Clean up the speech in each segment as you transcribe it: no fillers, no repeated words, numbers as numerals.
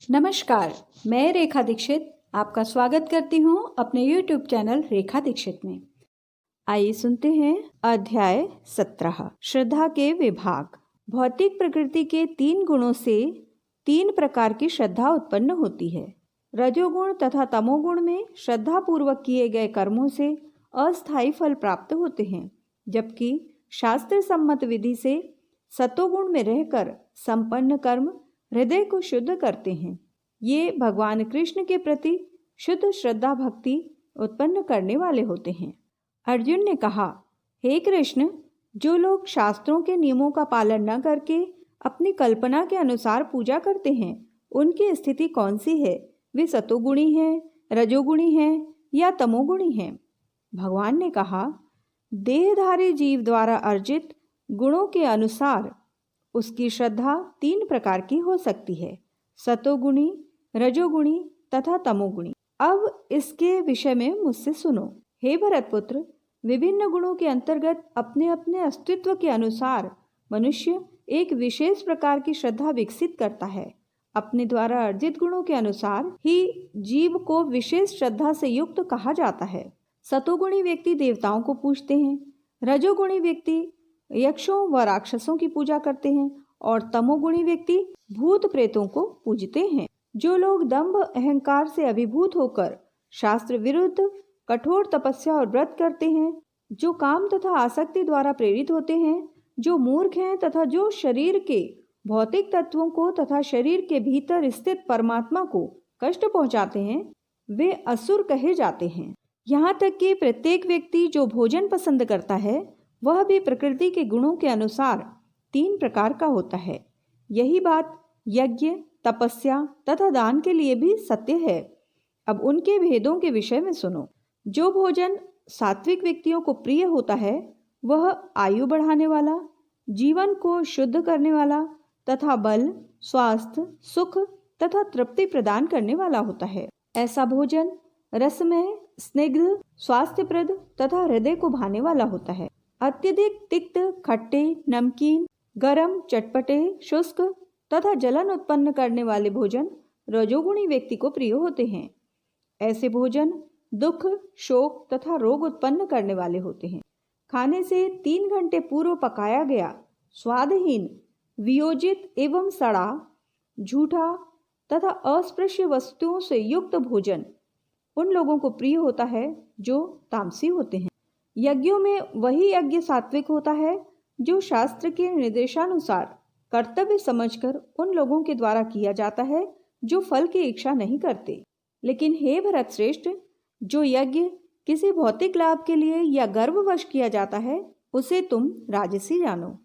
नमस्कार, मैं रेखा दीक्षित आपका स्वागत करती हूँ अपने YouTube चैनल रेखा दीक्षित में। आइए सुनते हैं अध्याय 17 श्रद्धा के विभाग। भौतिक प्रकृति के 3 गुणों से 3 प्रकार की श्रद्धा उत्पन्न होती है। रजोगुण तथा तमोगुण में श्रद्धा पूर्वक किए गए कर्मों से अस्थायी फल प्राप्त होते हैं, जबकि शास्त्र सम्मत विधि से सतोगुण में रहकर संपन्न कर्म हृदय को शुद्ध करते हैं। ये भगवान कृष्ण के प्रति शुद्ध श्रद्धा भक्ति उत्पन्न करने वाले होते हैं। अर्जुन ने कहा, हे कृष्ण, जो लोग शास्त्रों के नियमों का पालन न करके अपनी कल्पना के अनुसार पूजा करते हैं, उनकी स्थिति कौन सी है? वे सतोगुणी हैं, रजोगुणी हैं या तमोगुणी हैं? भगवान ने कहा, देहधारी जीव द्वारा अर्जित गुणों के अनुसार उसकी श्रद्धा 3 प्रकार की हो सकती है, सतोगुणी, रजोगुणी तथा तमोगुणी। अब इसके विषय में मुझसे सुनो। हे भरतपुत्र, विभिन्न गुणों के अंतर्गत अपने अपने अस्तित्व के अनुसार मनुष्य एक विशेष प्रकार की श्रद्धा विकसित करता है। अपने द्वारा अर्जित गुणों के अनुसार ही जीव को विशेष श्रद्धा से युक्त कहा जाता है। सतोगुणी व्यक्ति देवताओं को पूजते हैं, रजोगुणी व्यक्ति यक्षों व राक्षसों की पूजा करते हैं और तमोगुणी व्यक्ति भूत प्रेतों को पूजते हैं। जो लोग दंभ अहंकार से अभिभूत होकर शास्त्र विरुद्ध कठोर तपस्या और व्रत करते हैं, जो काम तथा आसक्ति द्वारा प्रेरित होते हैं, जो मूर्ख हैं तथा जो शरीर के भौतिक तत्वों को तथा शरीर के भीतर स्थित परमात्मा को कष्ट पहुंचाते हैं, वे असुर कहे जाते हैं। यहाँ तक कि प्रत्येक व्यक्ति जो भोजन पसंद करता है, वह भी प्रकृति के गुणों के अनुसार 3 प्रकार का होता है। यही बात यज्ञ, तपस्या तथा दान के लिए भी सत्य है। अब उनके भेदों के विषय में सुनो। जो भोजन सात्विक व्यक्तियों को प्रिय होता है, वह आयु बढ़ाने वाला, जीवन को शुद्ध करने वाला तथा बल, स्वास्थ्य, सुख तथा तृप्ति प्रदान करने वाला होता है। ऐसा भोजन रसमय, स्निग्ध, स्वास्थ्यप्रद तथा हृदय को भाने वाला होता है। अत्यधिक तिक्त, खट्टे, नमकीन, गरम, चटपटे, शुष्क तथा जलन उत्पन्न करने वाले भोजन रजोगुणी व्यक्ति को प्रिय होते हैं। ऐसे भोजन दुख, शोक तथा रोग उत्पन्न करने वाले होते हैं। खाने से 3 घंटे पूर्व पकाया गया स्वादहीन, वियोजित एवं सड़ा, झूठा तथा अस्पृश्य वस्तुओं से युक्त भोजन उन लोगों को प्रिय होता है जो तामसी होते हैं। यज्ञों में वही यज्ञ सात्विक होता है जो शास्त्र के निर्देशानुसार कर्तव्य समझकर उन लोगों के द्वारा किया जाता है जो फल की इच्छा नहीं करते। लेकिन हे भरत श्रेष्ठ, जो यज्ञ किसी भौतिक लाभ के लिए या गर्ववश किया जाता है, उसे तुम राजसी जानो।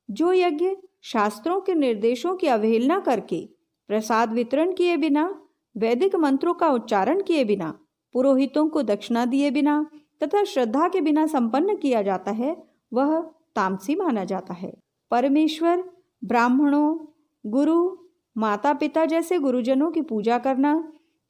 जो यज्ञ शास्त्रों के निर्देशों की अवहेलना करके, प्रसाद वितरण किए बिना, वैदिक मंत्रों का उच्चारण किए बिना, पुरोहितों को दक्षिणा दिए बिना तथा श्रद्धा के बिना संपन्न किया जाता है, वह तामसी माना जाता है। परमेश्वर, ब्राह्मणों, गुरु, माता पिता जैसे गुरुजनों की पूजा करना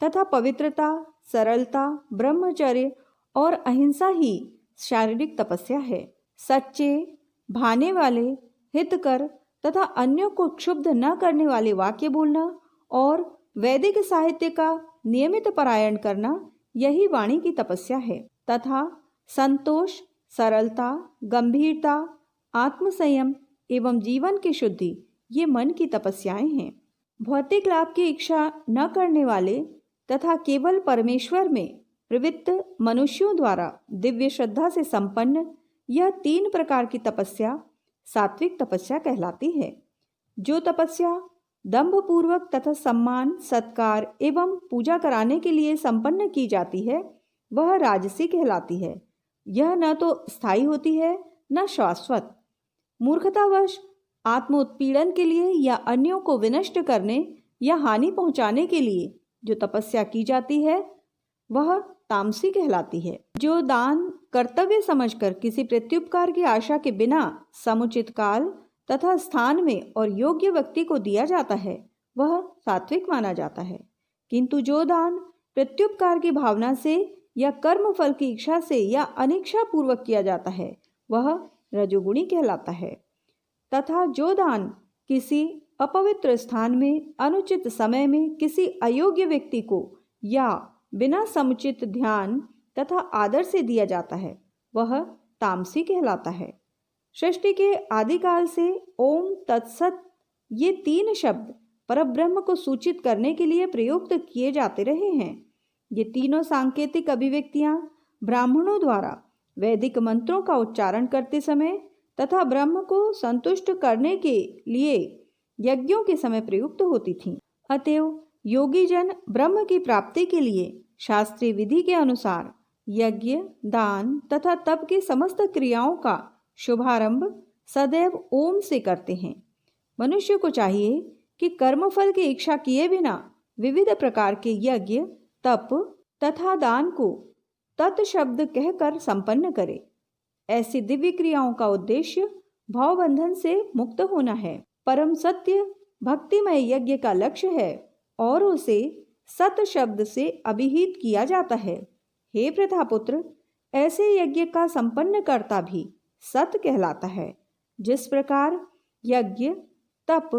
तथा पवित्रता, सरलता, ब्रह्मचर्य और अहिंसा ही शारीरिक तपस्या है। सच्चे, भाने वाले, हितकर तथा अन्यों को क्षुब्ध न करने वाले वाक्य बोलना और वैदिक साहित्य का नियमित पारायण करना, यही वाणी की तपस्या है। तथा संतोष, सरलता, गंभीरता, आत्मसंयम एवं जीवन की शुद्धि, ये मन की तपस्याएं हैं। भौतिक लाभ की इच्छा न करने वाले तथा केवल परमेश्वर में प्रवृत्त मनुष्यों द्वारा दिव्य श्रद्धा से संपन्न यह 3 प्रकार की तपस्या सात्विक तपस्या कहलाती है। जो तपस्या दंभ पूर्वक तथा सम्मान, सत्कार एवं पूजा कराने के लिए संपन्न की जाती है, वह राजसी कहलाती है। यह न तो स्थायी होती है न शाश्वत। मूर्खतावश आत्म उत्पीड़न के लिए या अन्यों को विनष्ट करने या हानि पहुंचाने के लिए जो तपस्या की जाती है, वह तामसी कहलाती है। जो दान कर्तव्य समझकर किसी प्रत्युपकार की आशा के बिना समुचित काल तथा स्थान में और योग्य व्यक्ति को दिया जाता है, वह सात्विक माना जाता है। किंतु जो दान प्रत्युपकार की भावना से या कर्म फल की इच्छा से या अनिच्छा पूर्वक किया जाता है, वह रजोगुणी कहलाता है। तथा जो दान किसी अपवित्र स्थान में अनुचित समय में किसी अयोग्य व्यक्ति को या बिना समुचित ध्यान तथा आदर से दिया जाता है वह तामसी कहलाता है। सृष्टि के आदिकाल से ओम तत्सत ये 3 शब्द परब्रह्म को सूचित करने के लिए प्रयुक्त किए जाते रहे हैं। ये तीनों सांकेतिक अभिव्यक्तियां ब्राह्मणों द्वारा वैदिक मंत्रों का उच्चारण करते समय तथा ब्रह्म को संतुष्ट करने के लिए यज्ञों के समय प्रयुक्त होती थीं। अतएव योगी जन ब्रह्म की प्राप्ति के लिए शास्त्रीय विधि के अनुसार यज्ञ, दान तथा तप की समस्त क्रियाओं का शुभारंभ सदैव ओम से करते हैं। मनुष्य को चाहिए कि कर्मफल की इच्छा किए बिना विविध प्रकार के यज्ञ, तप तथा दान को तत् शब्द कहकर संपन्न करे। ऐसी दिव्य क्रियाओं का उद्देश्य भावबंधन से मुक्त होना है। परम सत्य भक्तिमय यज्ञ का लक्ष्य है और उसे सत शब्द से अभिहित किया जाता है। हे प्रथापुत्र, ऐसे यज्ञ का संपन्न कर्ता भी सत कहलाता है। जिस प्रकार यज्ञ, तप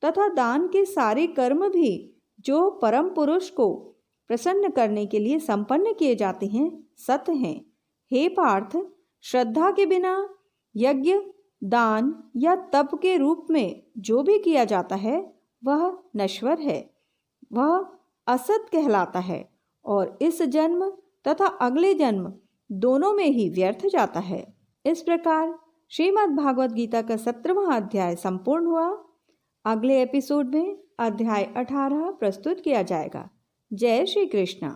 तथा दान के सारे कर्म भी जो परम पुरुष को प्रसन्न करने के लिए संपन्न किए जाते हैं सत हैं। हे पार्थ, श्रद्धा के बिना यज्ञ, दान या तप के रूप में जो भी किया जाता है वह नश्वर है, वह असत कहलाता है और इस जन्म तथा अगले जन्म दोनों में ही व्यर्थ जाता है। इस प्रकार श्रीमद् भागवत गीता का 17वां अध्याय संपूर्ण हुआ। अगले एपिसोड में अध्याय 18 प्रस्तुत किया जाएगा। जय श्री कृष्ण।